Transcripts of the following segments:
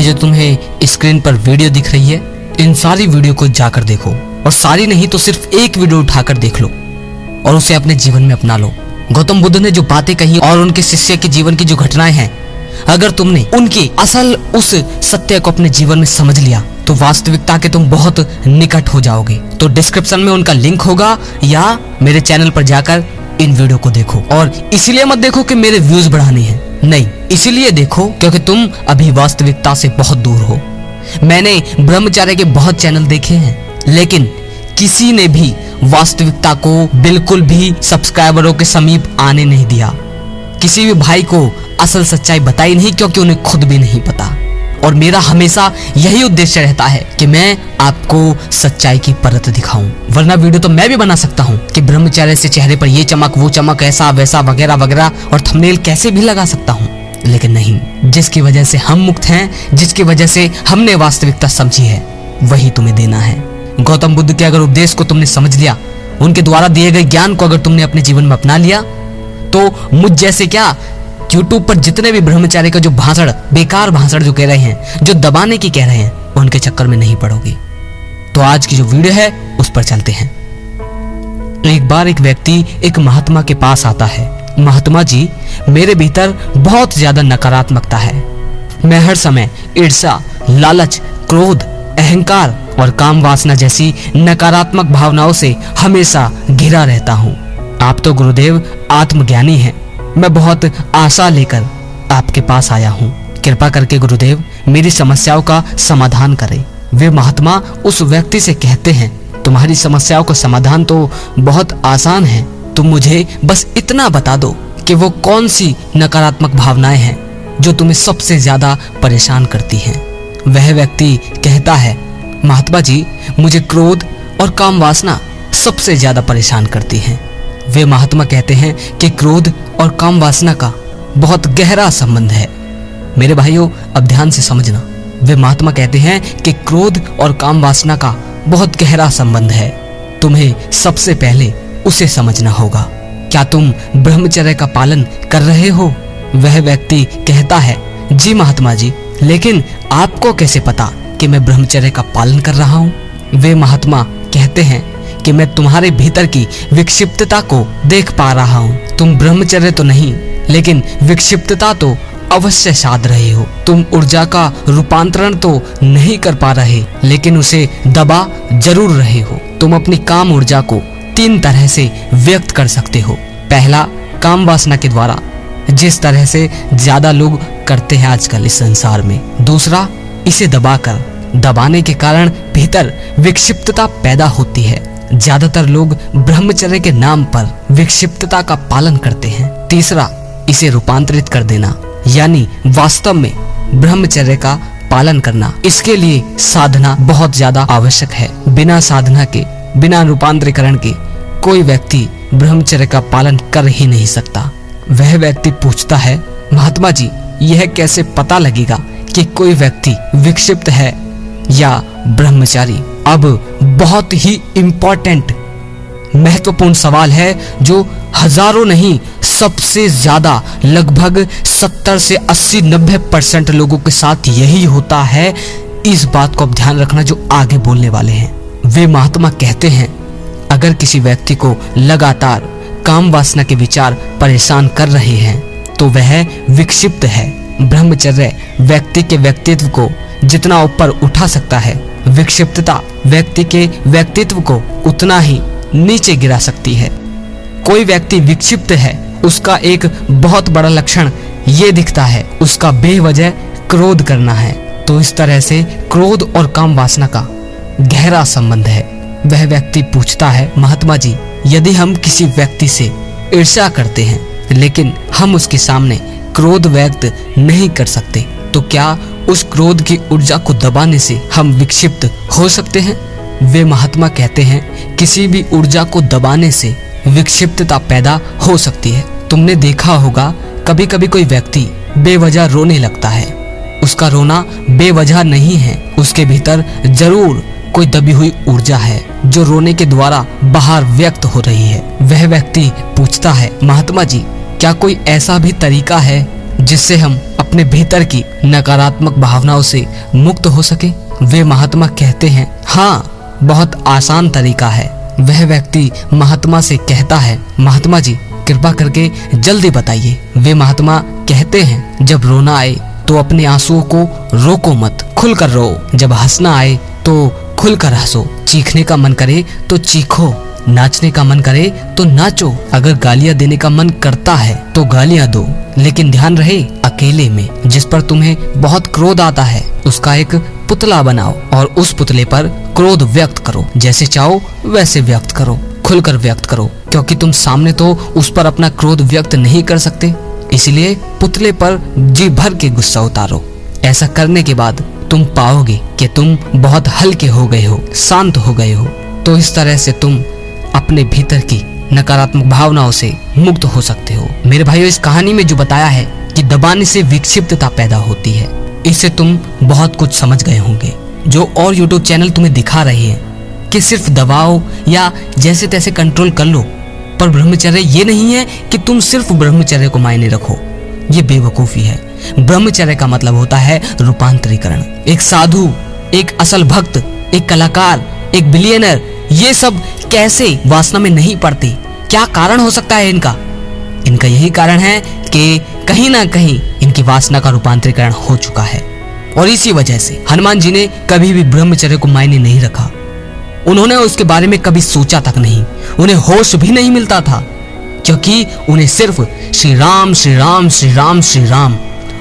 जो तुम्हें स्क्रीन पर वीडियो दिख रही है, इन सारी वीडियो को जाकर देखो, और सारी नहीं तो सिर्फ एक वीडियो उठाकर देख लो और उसे अपने जीवन में अपना लो। गौतम बुद्ध ने जो बातें कही और उनके शिष्य के जीवन की जो घटनाएं हैं, अगर तुमने उनकी असल उस सत्य को अपने जीवन में समझ लिया तो वास्तविकता के तुम बहुत निकट हो जाओगे। तो डिस्क्रिप्शन में उनका लिंक होगा या मेरे चैनल पर जाकर इन वीडियो को देखो। और इसलिए मत देखो कि मेरे व्यूज बढ़ाने हैं, नहीं, इसीलिए देखो क्योंकि तुम अभी वास्तविकता से बहुत दूर हो। मैंने ब्रह्मचर्य के बहुत चैनल देखे हैं, लेकिन किसी ने भी वास्तविकता को बिल्कुल भी सब्सक्राइबरों के समीप आने नहीं दिया। किसी भी भाई को असल सच्चाई बताई नहीं, क्योंकि उन्हें खुद भी नहीं पता। और मेरा हमेशा यही उद्देश्य रहता है कि मैं आपको सच्चाई की परत दिखाऊं। वरना वीडियो तो मैं भी बना सकता हूं कि ब्रह्मचर्य से चेहरे पर ये चमक, वो चमक, ऐसा वैसा वगैरह वगैरह, और थंबनेल कैसे भी लगा सकता हूं। लेकिन नहीं, जिसकी वजह से हम मुक्त हैं, जिसकी वजह से हमने वास्तविकता समझी है, वही तुम्हें देना है। गौतम बुद्ध के अगर उपदेश को तुमने समझ लिया, उनके द्वारा दिए गए ज्ञान को अगर तुमने अपने जीवन में अपना लिया, तो मुझ जैसे क्या यूट्यूब पर जितने भी ब्रह्मचारी का जो भाषण, बेकार भाषण जो कह रहे हैं, जो दबाने की कह रहे हैं, उनके चक्कर में नहीं पड़ोगे। तो आज की जो वीडियो है उस पर चलते हैं। एक बार एक व्यक्ति एक महात्मा के पास आता है। महात्मा जी, मेरे भीतर बहुत ज्यादा नकारात्मकता है। मैं हर समय ईर्ष्या, लालच, क्रोध, अहंकार और काम वासना जैसी नकारात्मक भावनाओं से हमेशा घिरा रहता हूँ। आप तो गुरुदेव आत्मज्ञानी हैं। मैं बहुत आशा लेकर आपके पास आया हूँ। कृपा करके गुरुदेव मेरी समस्याओं का समाधान करें। वे महात्मा उस व्यक्ति से कहते हैं, तुम्हारी समस्याओं का समाधान तो बहुत आसान है। तुम मुझे बस इतना बता दो कि वो कौन सी नकारात्मक भावनाएं हैं जो तुम्हें सबसे ज्यादा परेशान करती हैं। वह व्यक्ति कहता है, महात्मा जी, मुझे क्रोध और काम वासना सबसे ज्यादा परेशान करती हैं। वे महात्मा कहते हैं कि क्रोध और काम वासना का बहुत गहरा संबंध है। मेरे भाइयों, अब ध्यान से समझना। वे महात्मा कहते हैं कि क्रोध और काम वासना का बहुत गहरा संबंध है। तुम्हें सबसे पहले उसे समझना होगा। क्या तुम ब्रह्मचर्य का पालन कर रहे हो? वह व्यक्ति कहता है, जी महात्मा जी, लेकिन आपको कैसे पता कि मैं ब्रह्मचर्य का पालन कर रहा हूँ? वे महात्मा कहते हैं कि मैं तुम्हारे भीतर की विक्षिप्तता को देख पा रहा हूँ। तुम ब्रह्मचर्य तो नहीं, लेकिन विक्षिप्तता तो अवश्य साध रहे हो। तुम ऊर्जा का रूपांतरण तो नहीं कर पा रहे, लेकिन उसे दबा जरूर रहे हो। तुम अपनी काम ऊर्जा को 3 तरह से व्यक्त कर सकते हो। पहला, काम वासना के द्वारा, जिस तरह से ज्यादा लोग करते हैं आजकल इस संसार में। दूसरा, इसे दबाने के कारण भीतर विक्षिप्तता पैदा होती है। ज्यादातर लोग ब्रह्मचर्य के नाम पर विक्षिप्तता का पालन करते हैं। तीसरा, इसे रूपांतरित कर देना, यानी वास्तव में ब्रह्मचर्य का पालन करना। इसके लिए साधना बहुत ज्यादा आवश्यक है। बिना साधना के, बिना रूपांतरीकरण के कोई व्यक्ति ब्रह्मचर्य का पालन कर ही नहीं सकता। वह व्यक्ति पूछता है, महात्मा जी, यह कैसे पता लगेगा कि कोई व्यक्ति विक्षिप्त है या ब्रह्मचारी? अब बहुत ही इम्पोर्टेंट, महत्वपूर्ण सवाल है जो हजारों नहीं, सबसे ज्यादा, लगभग 70 से 80-90% लोगों के साथ यही होता है। इस बात को अब ध्यान रखना जो आगे बोलने वाले हैं। वे महात्मा कहते हैं, अगर किसी व्यक्ति को लगातार काम वासना के विचार परेशान कर रहे हैं तो वह विक्षिप्त है। ब्रह्मचर्य व्यक्ति के व्यक्तित्व को जितना ऊपर उठा सकता है, विक्षिप्तता व्यक्ति के व्यक्तित्व को उतना ही नीचे गिरा सकती है। कोई व्यक्ति विक्षिप्त है, उसका एक बहुत बड़ा लक्षण ये दिखता है, उसका बेवजह क्रोध करना है। तो इस तरह से क्रोध और काम वासना का गहरा संबंध है। वह व्यक्ति पूछता है, महात्मा जी, यदि हम किसी व्यक्ति से ईर्ष्या करते हैं लेकिन हम उसके सामने क्रोध व्यक्त नहीं कर सकते, तो क्या उस क्रोध की ऊर्जा को दबाने से हम विक्षिप्त हो सकते हैं? वे महात्मा कहते हैं, किसी भी ऊर्जा को दबाने से विक्षिप्तता पैदा हो सकती है। तुमने देखा होगा, कभी कभी कोई व्यक्ति बेवजह रोने लगता है। उसका रोना बेवजह नहीं है, उसके भीतर जरूर कोई दबी हुई ऊर्जा है जो रोने के द्वारा बाहर व्यक्त हो रही है। वह व्यक्ति पूछता है, महात्मा जी, क्या कोई ऐसा भी तरीका है जिससे हम अपनी अपने भीतर की नकारात्मक भावनाओं से मुक्त हो सके। वे महात्मा कहते हैं, हाँ बहुत आसान तरीका है। वह व्यक्ति महात्मा से कहता है, महात्मा जी कृपा करके जल्दी बताइए। वे महात्मा कहते हैं, जब रोना आए तो अपने आंसुओं को रोको मत, खुलकर रो। जब हंसना आए तो खुलकर हंसो। चीखने का मन करे तो चीखो, नाचने का मन करे तो नाचो। अगर गालियां देने का मन करता है तो गालियां दो, लेकिन ध्यान रहे अकेले में। जिस पर तुम्हें बहुत क्रोध आता है उसका एक पुतला बनाओ और उस पुतले पर क्रोध व्यक्त करो। जैसे चाहो वैसे व्यक्त करो, खुलकर व्यक्त करो, क्योंकि तुम सामने तो उस पर अपना क्रोध व्यक्त नहीं कर सकते। इसलिए पुतले पर जी भर के गुस्सा उतारो। ऐसा करने के बाद तुम पाओगे कि तुम बहुत हल्के हो गए हो, शांत हो गए हो। तो इस तरह से तुम अपने भीतर की नकारात्मक भावनाओं से मुक्त हो सकते हो। मेरे भाइयों, इस कहानी में जो बताया है कि दबाने से विक्षिप्तता पैदा होती है, इससे तुम बहुत कुछ समझ गए होंगे। जो और YouTube चैनल तुम्हें दिखा रहे हैं कि सिर्फ दबाओ या जैसे तैसे कंट्रोल कर लो, पर ब्रह्मचर्य ये नहीं है कि तुम सिर्फ ब्रह्मचर्य को मायने रखो। ये बेवकूफी है। ब्रह्मचर्य का मतलब होता है रूपांतरीकरण। एक साधु, एक असल भक्त, एक कलाकार, एक बिलियनर, ये सब कैसे वासना में नहीं पड़ते? क्या कारण हो सकता है इनका? इनका यही कारण है कि कहीं ना कहीं इनकी वासना का रूपांतरीकरण हो चुका है। और इसी वजह से हनुमान जी ने कभी भी ब्रह्मचर्य को मायने नहीं रखा। उन्होंने उसके बारे में कभी सोचा तक नहीं। उन्हें होश भी नहीं मिलता था, क्योंकि उन्हें सिर्फ श्री राम श्री राम श्री राम श्री राम,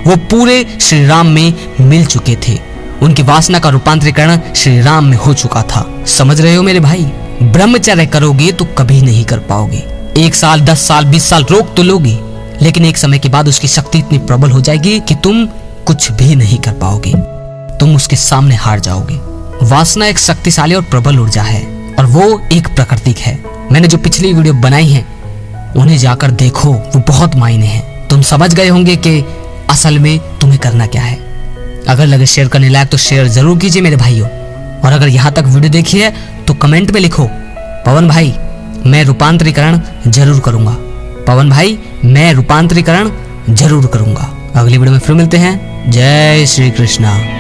वो पूरे श्री राम में मिल चुके थे। उनकी वासना का रूपांतरीकरण श्री राम में हो चुका था। समझ रहे हो मेरे भाई? ब्रह्मचर्य करोगे तो कभी नहीं कर पाओगे। 1 साल, 10 साल, 20 साल रोक तो लोगे, लेकिन एक समय के बाद उसकी शक्ति इतनी प्रबल हो जाएगी कि तुम कुछ भी नहीं कर पाओगे। तुम उसके सामने हार जाओगे। वासना एक शक्तिशाली और प्रबल ऊर्जा है, और वो एक प्राकृतिक है। मैंने जो पिछली वीडियो बनाई है उन्हें जाकर देखो, वो बहुत मायने हैं। तुम समझ गए होंगे कि असल में तुम्हें करना क्या है। अगर लगे शेयर करने लायक तो शेयर जरूर कीजिए मेरे भाइयों। और अगर यहाँ तक वीडियो देखी है तो कमेंट में लिखो, पवन भाई मैं रूपांतरीकरण जरूर करूंगा। पवन भाई मैं रूपांतरीकरण जरूर करूंगा। अगली वीडियो में फिर मिलते हैं। जय श्री कृष्णा।